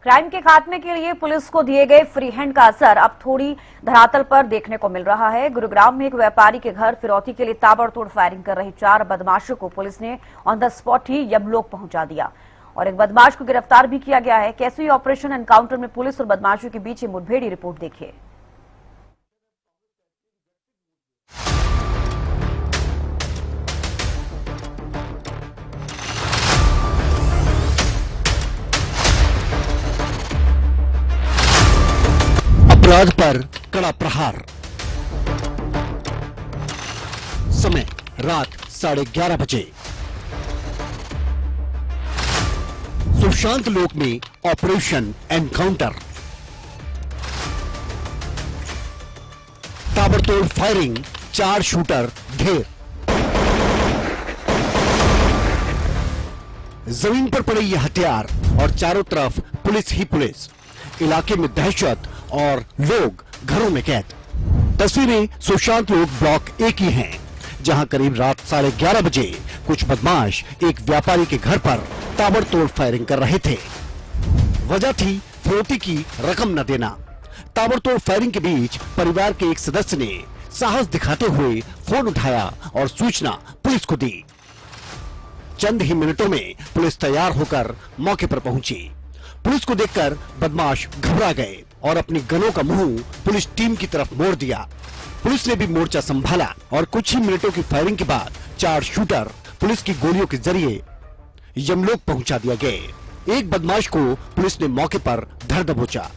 Crime के खात्मे के लिए पुलिस को दिए गए फ्री हैंड का असर अब थोड़ी धरातल पर देखने को मिल रहा है। गुरुग्राम में एक व्यापारी के घर फिरौती के लिए ताबड़तोड़ फायरिंग कर रहे 4 बदमाशों को पुलिस ने ऑन द स्पॉट ही यमलोक पहुंचा दिया और एक बदमाश को गिरफ्तार भी किया गया है। कैसे हुई ऑपरेशन एनकाउंटर में पुलिस और बदमाशों के बीच मुठभेड़, रिपोर्ट देखिए। अपराध पर कड़ा प्रहार। समय रात 11:30 बजे। सुशांत लोक में ऑपरेशन एनकाउंटर। ताबड़तोड़ फायरिंग, 4 शूटर ढेर। जमीन पर पड़े ये हथियार और चारों तरफ पुलिस ही पुलिस। इलाके में दहशत और लोग घरों में कैद। तस्वीरें सुशांत लोक ब्लॉक A की हैं, जहां करीब रात 11:30 बजे कुछ बदमाश एक व्यापारी के घर पर ताबड़तोड़ फायरिंग कर रहे थे। वजह थी फिरौती की रकम न देना। ताबड़तोड़ फायरिंग के बीच परिवार के एक सदस्य ने साहस दिखाते हुए फोन उठाया और सूचना पुलिस को दी। चंद ही मिनटों में पुलिस तैयार होकर मौके पर पहुंची। पुलिस को देखकर बदमाश घबरा गए और अपनी गनों का मुंह पुलिस टीम की तरफ मोड़ दिया। पुलिस ने भी मोर्चा संभाला और कुछ ही मिनटों की फायरिंग के बाद 4 शूटर पुलिस की गोलियों के जरिए यमलोक पहुंचा दिया गए। एक बदमाश को पुलिस ने मौके पर धर दबोचा।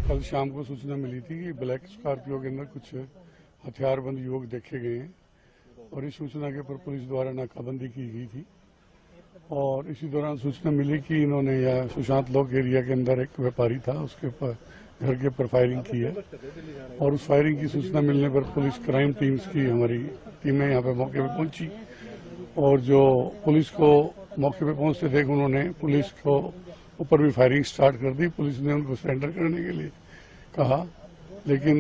कल शाम को सूचना मिली थी कि ब्लैक स्कॉर्पियो के अंदर कुछ हथियारबंद युवक देखे गए हैं और इस सूचना के ऊपर पुलिस द्वारा नाकाबंदी की गई थी और इसी दौरान सूचना मिली कि इन्होंने यह सुशांत लोक एरिया के अंदर एक व्यापारी था, उसके ऊपर घर के ऊपर फायरिंग की है और उस फायरिंग की सूचना मिलने पर पुलिस क्राइम टीम्स की हमारी टीमें यहाँ पे मौके पे पहुंची और जो पुलिस को मौके पे पहुंचते देख उन्होंने पुलिस को ऊपर भी फायरिंग स्टार्ट कर दी। पुलिस ने उनको सरेंडर करने के लिए कहा, लेकिन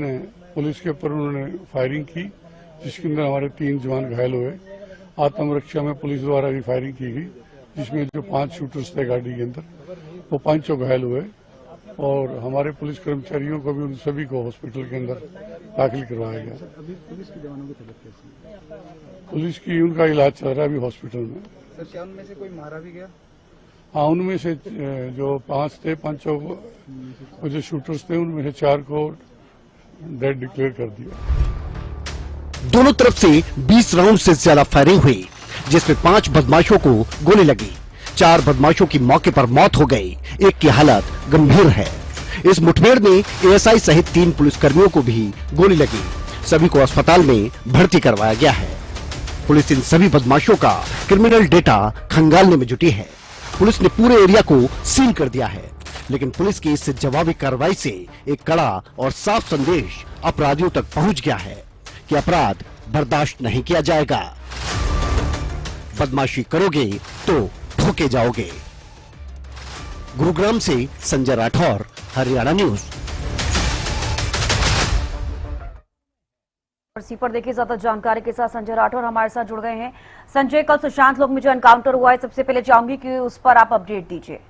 पुलिस के ऊपर उन्होंने फायरिंग की जिसके अंदर हमारे 3 जवान घायल हुए। आत्मरक्षा में पुलिस द्वारा भी फायरिंग की गई जिसमें जो 5 शूटर्स थे गाड़ी के अंदर, वो 5 घायल हुए और हमारे पुलिस कर्मचारियों को भी, उन सभी को हॉस्पिटल के अंदर दाखिल करवाया गया। अभी पुलिस के जवानों की तबीयत कैसी है? पुलिस की उनका इलाज चल रहा है अभी हॉस्पिटल में। सर, क्या उनमें से कोई मारा भी गया? हाँ, उनमें से जो 5 थे, 5 को जो शूटर्स थे उनमें से 4 को डेड डिक्लेयर कर दिया। दोनों तरफ से 20 राउंड से ज्यादा फायरिंग हुई जिसमें 5 बदमाशों को गोली लगी। 4 बदमाशों की मौके पर मौत हो गई, एक की हालत गंभीर है। इस मुठभेड़ में ASI सहित 3 पुलिसकर्मियों को भी गोली लगी। सभी को अस्पताल में भर्ती करवाया गया है। पुलिस इन सभी बदमाशों का क्रिमिनल डेटा खंगालने में जुटी है। पुलिस ने पूरे एरिया को सील कर दिया है, लेकिन पुलिस की इस जवाबी कार्रवाई से एक कड़ा और साफ संदेश अपराधियों तक पहुंच गया है कि अपराध बर्दाश्त नहीं किया जाएगा। बदमाशी करोगे तो ठोके जाओगे। गुरुग्राम से संजय राठौर, हरियाणा न्यूज। इसी पर देखिए ज्यादा जानकारी के साथ संजय राठौर हमारे साथ जुड़ गए हैं। संजय, कल सुशांत लोक में जो एनकाउंटर हुआ है, सबसे पहले चाहूंगी कि उस पर आप अपडेट दीजिए।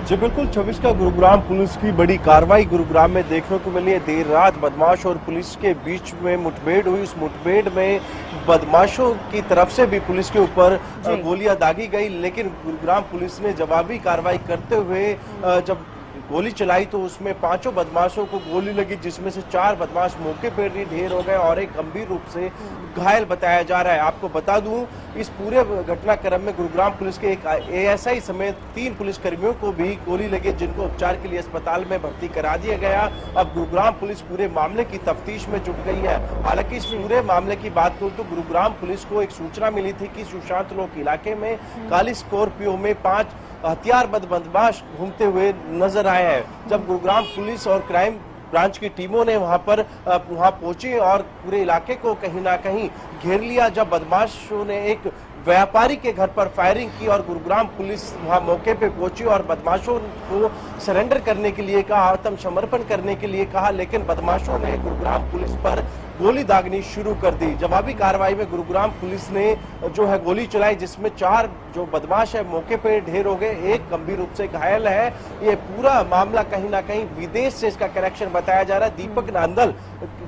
जी बिल्कुल, 26 का गुरुग्राम पुलिस की बड़ी कार्रवाई गुरुग्राम में देखने को मिली है। देर रात बदमाश और पुलिस के बीच में मुठभेड़ हुई। उस मुठभेड़ में बदमाशों की तरफ से भी पुलिस के ऊपर गोलियां दागी गई, लेकिन गुरुग्राम पुलिस ने जवाबी कार्रवाई करते हुए जब गोली चलाई तो उसमें 5 बदमाशों को गोली लगी, जिसमें से 4 बदमाश मौके पर ही ढेर हो गए और एक गंभीर रूप से घायल बताया जा रहा है। आपको बता दूं, इस पूरे घटनाक्रम में गुरुग्राम पुलिस के एक ASI समेत 3 पुलिसकर्मियों को भी गोली लगी, जिनको उपचार के लिए अस्पताल में भर्ती करा दिया गया। अब गुरुग्राम पुलिस पूरे मामले की तफ्तीश में जुट गई है। हालांकि इस पूरे मामले की बात करूं तो गुरुग्राम पुलिस को एक सूचना मिली थी कि सुशांत लोक इलाके में काली स्कॉर्पियो में 5 हथियारबंद बदमाश घूमते हुए नजर आए हैं। जब गुरुग्राम पुलिस और क्राइम ब्रांच की टीमों ने वहां पहुंची और पूरे इलाके को कहीं ना कहीं घेर लिया, जब बदमाशों ने एक व्यापारी के घर पर फायरिंग की और गुरुग्राम पुलिस वहां मौके पे पहुंची और बदमाशों को सरेंडर करने के लिए कहा, आत्मसमर्पण करने के लिए कहा, लेकिन बदमाशों ने गुरुग्राम पुलिस पर गोली दागनी शुरू कर दी। जवाबी कार्रवाई में गुरुग्राम पुलिस ने जो है गोली चलाई, जिसमें 4 जो बदमाश है मौके पर ढेर हो गए, एक गंभीर रूप से घायल है। ये पूरा मामला कहीं ना कहीं विदेश से इसका कनेक्शन बताया जा रहा है। दीपक नांदल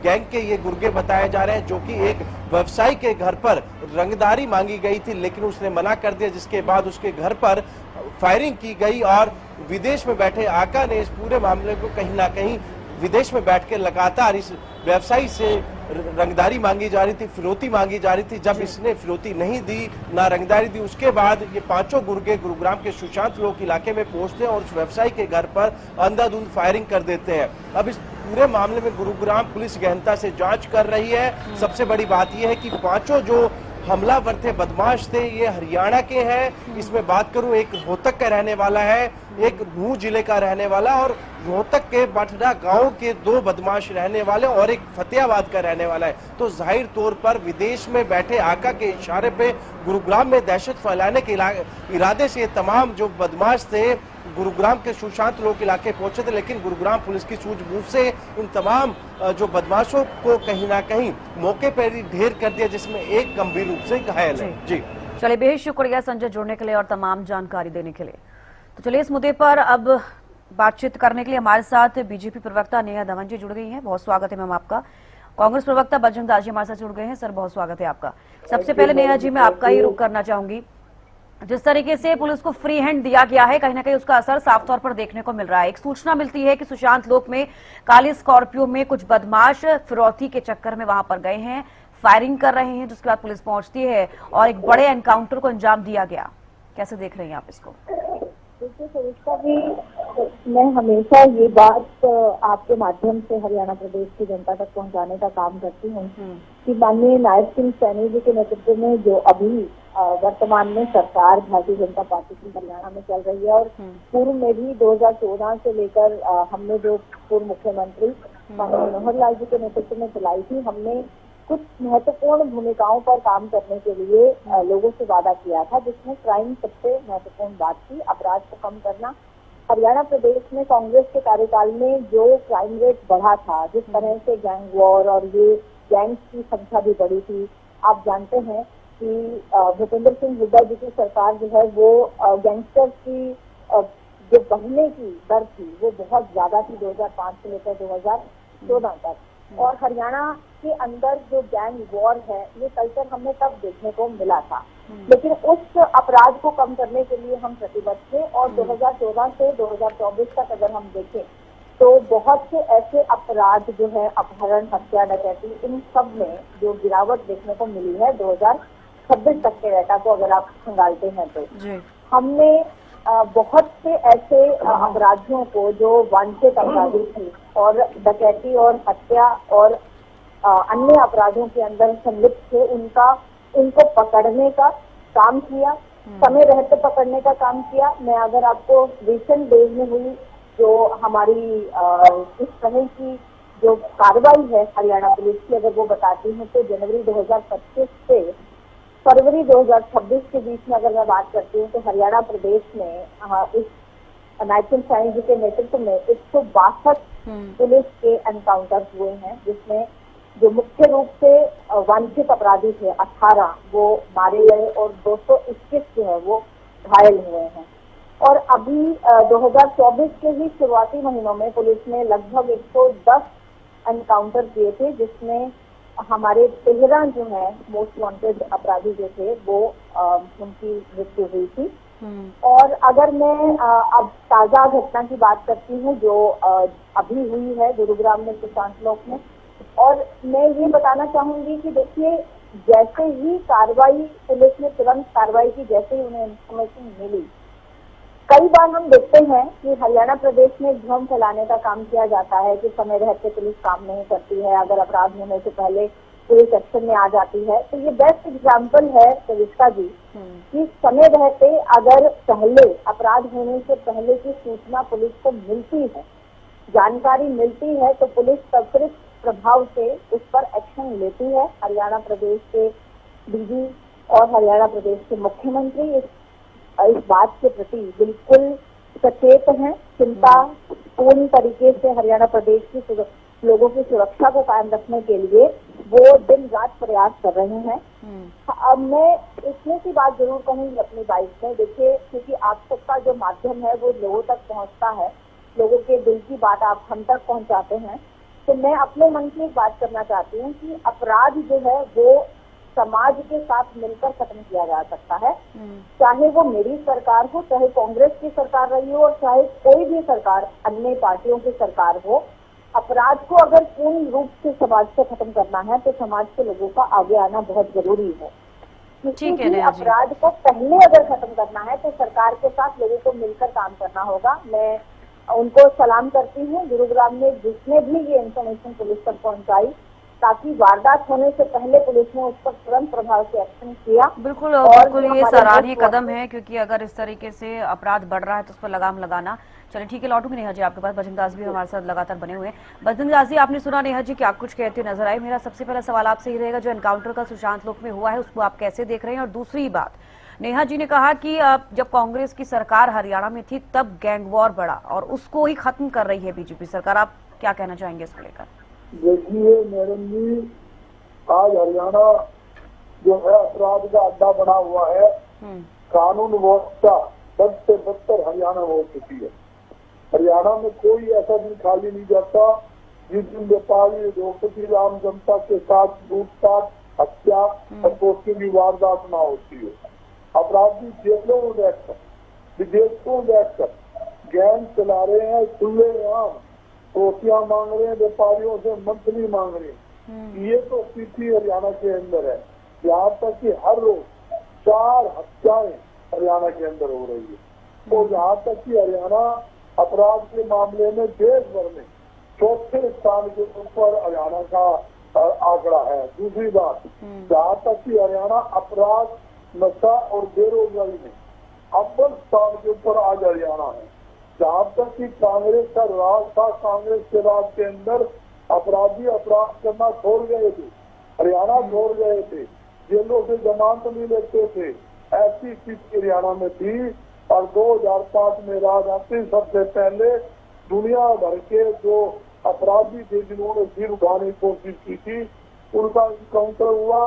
गैंग के ये गुर्गे बताए जा रहे हैं, जो कि एक व्यवसायी के घर पर रंगदारी मांगी गई थी, लेकिन उसने मना कर दिया, जिसके बाद उसके घर पर फायरिंग की गई और विदेश में बैठे आका ने इस पूरे मामले को कहीं ना कहीं विदेश में बैठ के लगातार इस व्यवसायी से रंगदारी मांगी जा रही थी, फिरौती मांगी जा रही थी। जब इसने फिरौती नहीं दी, ना रंगदारी दी, उसके बाद ये 5 गुर्गे गुरुग्राम के सुशांत लोक इलाके में पहुंचते हैं और उस व्यवसायी के घर पर अंधाधुंध फायरिंग कर देते हैं। अब इस पूरे मामले में गुरुग्राम पुलिस गहनता से जांच कर रही है। सबसे बड़ी बात यह है कि 5 जो हमलावर थे, बदमाश थे, ये हरियाणा के हैं। इसमें बात करूं, एक रोहतक का रहने वाला है, एक नूह जिले का रहने वाला और रोहतक के बठड़ा गांव के 2 बदमाश रहने वाले और एक फतेहाबाद का रहने वाला है। तो जाहिर तौर पर विदेश में बैठे आका के इशारे पे गुरुग्राम में दहशत फैलाने के इरादे से ये तमाम जो बदमाश थे गुरुग्राम के सुशांत लोक इलाके पहुंचे थे, लेकिन गुरुग्राम पुलिस की सूझबूझ से इन तमाम जो बदमाशों को कहीं ना कहीं मौके पर ही ढेर कर दिया, जिसमें एक गंभीर रूप से घायल है। जी चलिए, बेहद शुक्रिया संजय जुड़ने के लिए और तमाम जानकारी देने के लिए। तो चलिए, इस मुद्दे पर अब बातचीत करने के लिए हमारे साथ बीजेपी प्रवक्ता नेहा धवन जी जुड़ गई हैं। बहुत स्वागत है मैम आपका। कांग्रेस प्रवक्ता बजरंग दास जी हमारे साथ जुड़ गए हैं। सर, बहुत स्वागत है आपका। सबसे पहले नेहा जी, मैं आपका ही रुख करना चाहूंगी। जिस तरीके से पुलिस को फ्री हैंड दिया गया है, कहीं ना कहीं उसका असर साफ तौर पर देखने को मिल रहा है। एक सूचना मिलती है कि सुशांत लोक में काली स्कॉर्पियो में कुछ बदमाश फिरौती के चक्कर में वहां पर गए हैं, फायरिंग कर रहे हैं, जिसके बाद पुलिस पहुंचती है और एक बड़े एनकाउंटर को अंजाम दिया गया। कैसे देख रहे हैं आप इसको? देखिए सरिता जी, मैं हमेशा ये बात आपके माध्यम से हरियाणा प्रदेश की जनता तक पहुंचाने का काम करती हूँ कि माननीय नायब सिंह सैनी जी के नेतृत्व में जो अभी वर्तमान में सरकार भारतीय जनता पार्टी की हरियाणा में चल रही है और पूर्व में भी 2014 से लेकर हमने जो पूर्व मुख्यमंत्री माननीय मनोहर लाल जी के नेतृत्व में चलाई थी, हमने कुछ महत्वपूर्ण भूमिकाओं पर काम करने के लिए लोगों से वादा किया था, जिसमें क्राइम सबसे महत्वपूर्ण बात थी, अपराध को कम करना। हरियाणा प्रदेश में कांग्रेस के कार्यकाल में जो क्राइम रेट बढ़ा था, जिस तरह से गैंग वॉर और ये गैंग्स की संख्या भी बढ़ी थी, आप जानते हैं कि भूपेंद्र सिंह हुड्डा जी की सरकार जो है वो गैंगस्टर्स की जो बढ़ने की दर थी वो बहुत ज्यादा थी 2005 से लेकर 2014 तक। और हरियाणा के अंदर जो गैंग वॉर है, ये कल्चर हमें तब देखने को मिला था, लेकिन उस अपराध को कम करने के लिए हम प्रतिबद्ध थे। और 2014 से 2024 तक अगर हम देखें तो बहुत से ऐसे अपराध जो है, अपहरण, हत्या, डकैती, इन सब में जो गिरावट देखने को मिली है 2026 तक के डाटा को अगर आप खंगालते हैं तो हमने बहुत से ऐसे अपराधियों को जो वांछित अपराधी थे और डकैती और हत्या और अन्य अपराधों के अंदर संलिप्त थे, उनको पकड़ने का काम किया, समय रहते पकड़ने का काम किया। मैं अगर आपको रिसेंट डेज में हुई जो हमारी इस तरह की जो कार्रवाई है हरियाणा पुलिस की, अगर वो बताती हूँ तो जनवरी 2025 से फरवरी 2026 के बीच में अगर मैं बात करती हूँ तो हरियाणा प्रदेश में इस नायब सिंह सैनी जी के नेतृत्व में 162 पुलिस के एनकाउंटर हुए हैं, जिसमें जो मुख्य रूप से वांछित अपराधी थे 18 वो मारे गए और 221 जो है वो घायल हुए हैं। और अभी 2024 के ही शुरुआती महीनों में पुलिस ने लगभग 110 एनकाउंटर किए थे, जिसमें हमारे 13 जो है मोस्ट वांटेड अपराधी जो थे वो उनकी मृत्यु हुई थी। और अगर मैं अब ताजा घटना की बात करती हूँ जो अभी हुई है गुरुग्राम में सुशांत लोक में, और मैं ये बताना चाहूंगी कि देखिए, जैसे ही कार्रवाई पुलिस ने तुरंत कार्रवाई की, जैसे ही उन्हें इन्फॉर्मेशन मिली, कई बार हम देखते हैं कि हरियाणा प्रदेश में भ्रम फैलाने का काम किया जाता है कि समय रहते पुलिस काम नहीं करती है, अगर अपराध होने से पहले पुलिस एक्शन में आ जाती है। तो ये बेस्ट एग्जाम्पल है सविता जी कि समय रहते अगर पहले अपराध होने से पहले की सूचना पुलिस को मिलती है, जानकारी मिलती है, तो पुलिस त्वरित प्रभाव से उस पर एक्शन लेती है। हरियाणा प्रदेश के डीजी और हरियाणा प्रदेश के मुख्यमंत्री इस बात के प्रति बिल्कुल सचेत हैं, चिंता पूर्ण तरीके से हरियाणा प्रदेश की लोगों की सुरक्षा को कायम रखने के लिए वो दिन रात प्रयास कर रहे हैं। अब मैं इसमें सी बात जरूर कहूंगी अपनी बाइट में, देखिए क्योंकि आप तक का जो माध्यम है वो लोगों तक पहुंचता है, लोगों के दिल की बात आप हम तक पहुंचाते हैं, तो मैं अपने मन की एक बात करना चाहती हूँ कि अपराध जो है वो समाज के साथ मिलकर खत्म किया जा सकता है। चाहे वो मेरी सरकार हो, चाहे कांग्रेस की सरकार रही हो, और चाहे कोई भी सरकार अन्य पार्टियों की सरकार हो, अपराध को अगर पूर्ण रूप से समाज से खत्म करना है तो समाज के लोगों का आगे आना बहुत जरूरी है। ठीक है क्योंकि नेहा जी। अपराध को पहले अगर खत्म करना है तो सरकार के साथ लोगों को मिलकर काम करना होगा। मैं उनको सलाम करती हूँ, गुरुग्राम में जिसने भी ये इंफॉर्मेशन पुलिस तक पहुंचाई, ताकि वारदात होने से पहले पुलिस ने उस पर तुरंत प्रभाव से एक्शन किया। बिल्कुल और बिल्कुल, ये हमारे सराहनीय देश को- कदम है, क्योंकि अगर इस तरीके से अपराध बढ़ रहा है तो उस पर लगाम लगाना। चलिए ठीक है, लौटूंगी नेहा जी आपके पास। बजरंग दास भी हमारे साथ लगातार बने हुए हैं। बजरंग दास जी, आपने सुना नेहा जी क्या कुछ कहते नजर आए। मेरा सबसे पहला सवाल आपसे ही रहेगा, जो एनकाउंटर का सुशांत लोक में हुआ है उसको आप कैसे देख रहे हैं। और दूसरी बात, नेहा जी ने कहा कि जब कांग्रेस की सरकार हरियाणा में थी तब गैंग वॉर बढ़ा और उसको ही खत्म कर रही है बीजेपी सरकार। आप क्या कहना चाहेंगे इसको लेकर? देखिए मैडम जी, आज हरियाणा जो है अपराध का अड्डा बना हुआ है। कानून व्यवस्था बद से बदतर हरियाणा हो चुकी है। हरियाणा में कोई ऐसा दिन खाली नहीं जाता जिस दिन व्यापारी उद्योगपति आम जनता के साथ लूटपाट, हत्या और दोस्ती की वारदात न होती है। अपराधी जेलों में बैठकर, विदेशों में बैठकर गैंग चला रहे हैं, खुलेआम रोटियां मांग रहे हैं, व्यापारियों से मंथली मांग रहे हैं। ये तो स्थिति हरियाणा के अंदर है। यहाँ तक कि हर रोज 4 हत्याएं हरियाणा के अंदर हो रही है। और यहाँ तक कि हरियाणा अपराध के मामले में देश भर में 4थे स्थान के ऊपर हरियाणा का आंकड़ा है। दूसरी बात, जहाँ तक कि हरियाणा अपराध, नशा और बेरोजगारी में अव्वल स्थान के ऊपर आज हरियाणा है। जहाँ तक कि कांग्रेस का राज था, कांग्रेस के राज के अंदर अपराधी अपराध करना छोड़ गए थे, हरियाणा छोड़ गए थे, जेलों से जमानत नहीं लेते थे। ऐसी स्थिति हरियाणा में थी। और 2005 में राज आते सबसे पहले दुनिया भर के जो अपराधी थे जिन्होंने सिर उठाने की कोशिश की थी, उनका इनकाउंटर हुआ।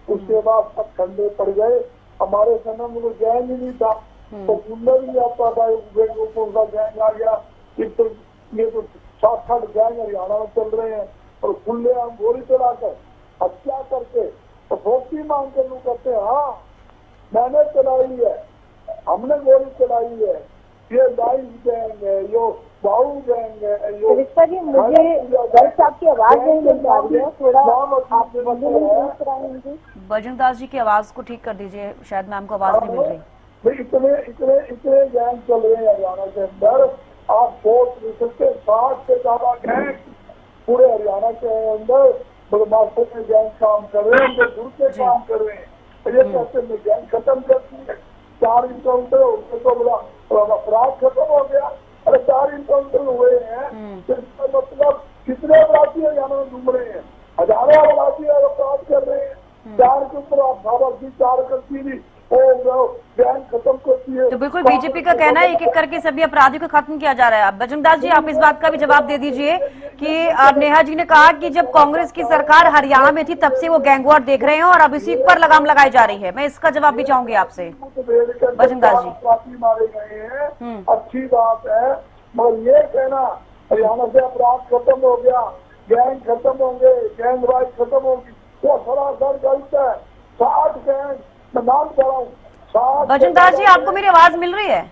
उसके बाद सब ठंडे पड़ गए। हमारे समय में तो गैंग ही नहीं था, तो कुंडर नहीं आता था, कौन सा गैंग आ गया। ये तो 7-8 गैंग हरियाणा में चल रहे हैं और खुलेआम गोली चलाकर, हत्या करके तो रोटी मांग के लोग कहते हैं हाँ मैंने चलाई है, हमने गोली चलाई है, ये लाइव गैंग है, यो बाहू गैंग है। रिश्ता जी, मुझे गर्ग साहब की आवाज नहीं मिल पा रही है, थोड़ा आप बोलिए। बजरंग दास जी की आवाज को ठीक कर दीजिए, शायद मैम को आवाज नहीं मिल रही। इतने गैंग चल रहे हैं हरियाणा के अंदर, आप सोच नहीं सकते। 60 से ज्यादा गैंग पूरे हरियाणा के अंदर बदमाशों में गैंग काम कर रहे हैं, जुड़ के काम कर रहे हैं। ये कहते हैं गैंग खत्म करती है। 4 इनकाउंटर होते तो बोला अपराध खत्म हो गया। अरे 4 इनकाउंटर हुए हैं, इसका मतलब कितने अपराधी हरियाणा में घूम रहे हैं? हजारों अपराधी अपराध कर रहे हैं। 4 के ऊपर आप 4 करती थी, गैंग खत्म करती है। तो बिल्कुल बीजेपी का कहना है एक एक करके सभी अपराधियों को खत्म किया जा रहा है। बजरंग दास जी, आप इस बात का भी जवाब दे दीजिए कि नेहा जी ने कहा कि जब कांग्रेस की सरकार हरियाणा में थी तब से वो गैंगवार देख रहे हैं और अब इसी पर लगाम लगाई जा रही है। मैं इसका जवाब भी चाहूंगी आपसे बजरंग दास जी। मारे गए हैं, अच्छी बात है, मगर ये कहना हरियाणा से अपराध खत्म हो गया, गैंग खत्म होंगे, गैंगवाई खत्म होगी, वो सरासर गलत है। 60 गैंग, मैं नाम कर रहा हूँ। बजरंग दास जी, आपको मेरी आवाज मिल रही है?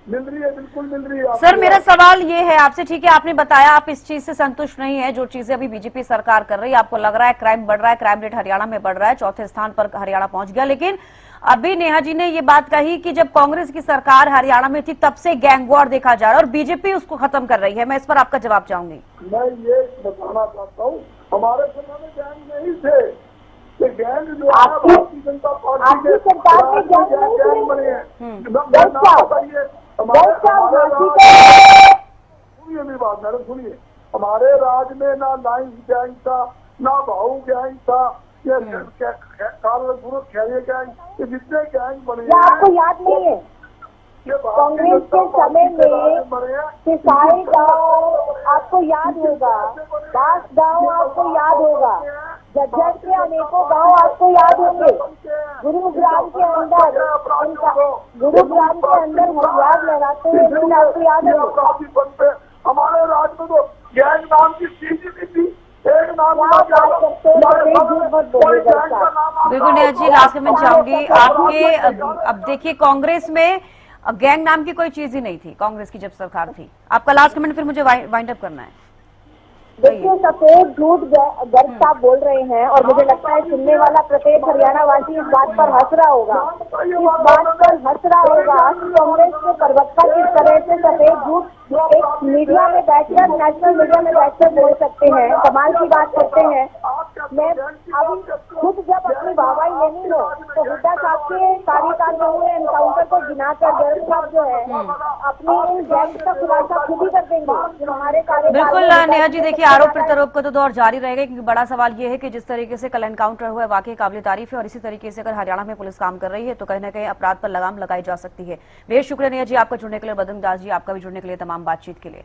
मिल रही है, बिल्कुल मिल रही है। सर, मेरा सवाल ये है आपसे, ठीक है आपने बताया आप इस चीज से संतुष्ट नहीं है जो चीजें अभी बीजेपी सरकार कर रही है, आपको लग रहा है क्राइम बढ़ रहा है, क्राइम रेट हरियाणा में बढ़ रहा है, 4थे स्थान पर हरियाणा पहुंच गया। लेकिन अभी नेहा जी ने ये बात कही कि जब कांग्रेस की सरकार हरियाणा में थी तब से गैंग वॉर देखा जा रहा है और बीजेपी उसको खत्म कर रही है। मैं इस पर आपका जवाब चाहूंगी। मैं ये बताना चाहता हूँ, हमारे समय में गैंग नहीं थे। ये गैंग जो है भारतीय जनता पार्टी के सरकार में गैंग बने हैं। सुनिए मेरी बात मैडम, सुनिए। हमारे राज में ना लाइन्स गैंग था, ना भाऊ गैंग था, ये खैरिया गैंग, ये जितने गैंग बने हैं आपको याद नहीं है? कांग्रेस के समय में सिसाई गांव आपको याद होगा, दास गांव आपको याद होगा, झज्जर के अनेकों गांव आपको याद होंगे। गुरुग्राम के अंदर हथियार लगाते हुए दिन आपको याद होंगे। अपराधी बनते हमारे राज्य में तो गैंग नाम की चीज ही नहीं थी। एक नाम बिल्कुल नेहा जी, लास्ट में चाहूंगी आपके अब देखिए कांग्रेस में गैंग नाम की कोई चीज ही नहीं थी कांग्रेस की जब सरकार थी। आपका लास्ट कमेंट फिर मुझे वाइंड अप करना है। देखिए सफेद झूठ गर्ग साहब बोल रहे हैं और मुझे लगता है सुनने वाला प्रत्येक हरियाणा वासी इस बात पर हंस रहा होगा कि कांग्रेस के प्रवक्ता किस तरह से सफेद झूठ एक मीडिया में बैठकर नेशनल मीडिया में बैठकर बोल सकते हैं, कमाल की बात करते हैं। मैं अभी खुद जब अपनी वाहवाही लेनी हो तो हुड्डा साहब के कार्यकाल में हुए एनकाउंटर को गिनाकर गर्ग साहब जो है अपनी इन गैंग का खुलासा खुद ही कर देंगे जो हमारे कार्यकाल। बिल्कुल नेहा जी, देखिए आरोप प्रत्यारोप का तो दौर जारी रहेगा, क्योंकि बड़ा सवाल ये है कि जिस तरीके से कल एनकाउंटर हुआ है वाकई काबिल तारीफ है, और इसी तरीके से अगर हरियाणा में पुलिस काम कर रही है तो कहीं ना कहीं अपराध पर लगाम लगाई जा सकती है। बेहद शुक्रिया नेहा जी आपका जुड़ने के लिए, बदन दास जी आपका भी जुड़ने के लिए, तमाम बातचीत के लिए।